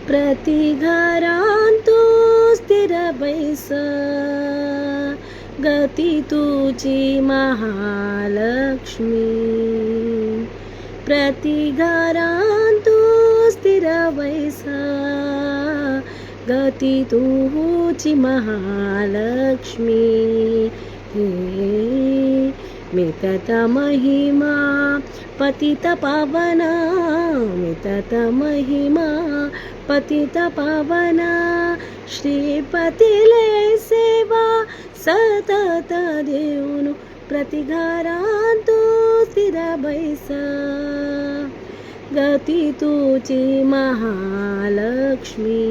प्रतिघरांतू स्थिर बैस गती तुझी महालक्ष्मी प्रतिघरांतू स्थिर बैस गती तुझी महालक्ष्मी हे मितत महिमा पतित पावना मितत महिमा पतित पावना श्रीपतीले सेवा सतत देऊन प्रतिघरांतू स्थिर बैस गती तुझी महालक्ष्मी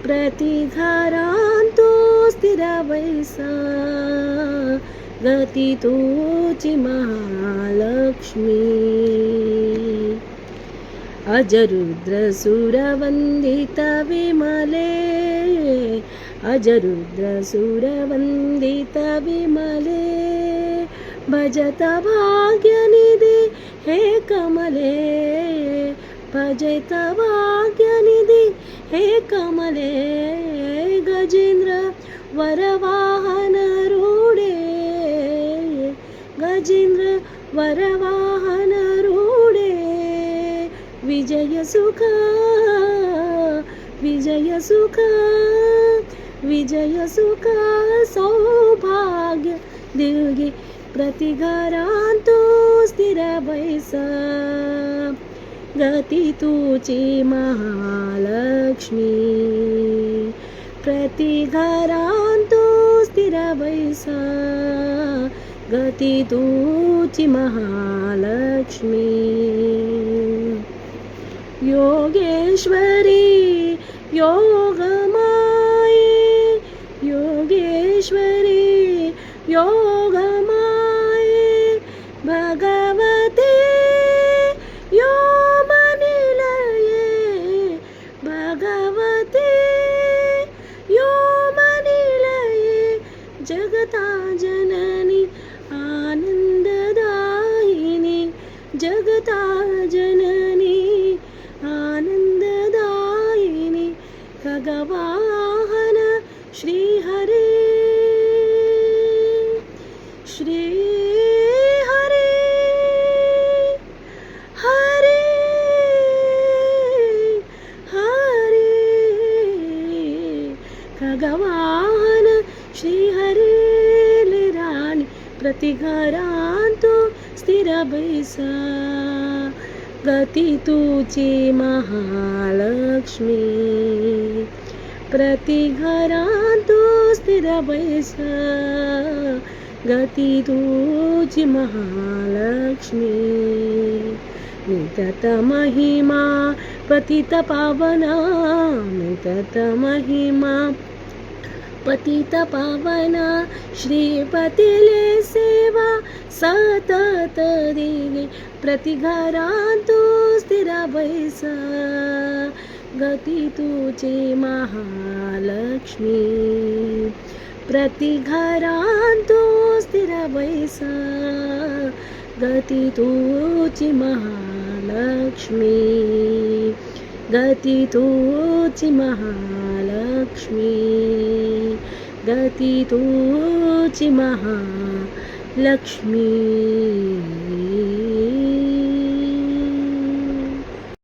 प्रतिघरांतू स्थिर बैस गती तुझी महालक्ष्मी अजरुद्र सुरवंदित विमले अजरुद्र सुरवंदित विमले भजत भाग्यनिधि हे कमले भजत भाग्यनिधि हे कमले गजेंद्र वरवाहन रूढे गजेंद्र वरवाहन रूढे विजय सुख विजय सुख विजय सुख सौभाग्य दिलगी प्रतिघरांतू स्थिर बैस गती तुझी महालक्ष्मी प्रतिघरांतू स्थिर बैस गती तुझी महालक्ष्मी योगेश्वरी योगमाये योगेश्वरी योगमाये भगवते योमनिलये भगवते योमनिलये जगता जननी आनंददायिनी जगता जननी आनंददायिनी खगवाहन श्रीहरे श्रीहरे हरे हरे खगवाहन श्रीहरे राणी प्रतिघरांतू स्थिर बैस गती तुझी महालक्ष्मी प्रतिघरांतू स्थिर बैस गती तुझी महालक्ष्मी मितत महिमा पतित पावना मितत महिमा पतित पावना श्रीपतीले सेवा सतत दिली प्रतिघरांतू स्थिर बैस गती तुझी महालक्ष्मी प्रतिघरांतू स्थिर बैस गती तुझी महालक्ष्मी गती तुझी महालक्ष्मी गती तुझी महालक्ष्मी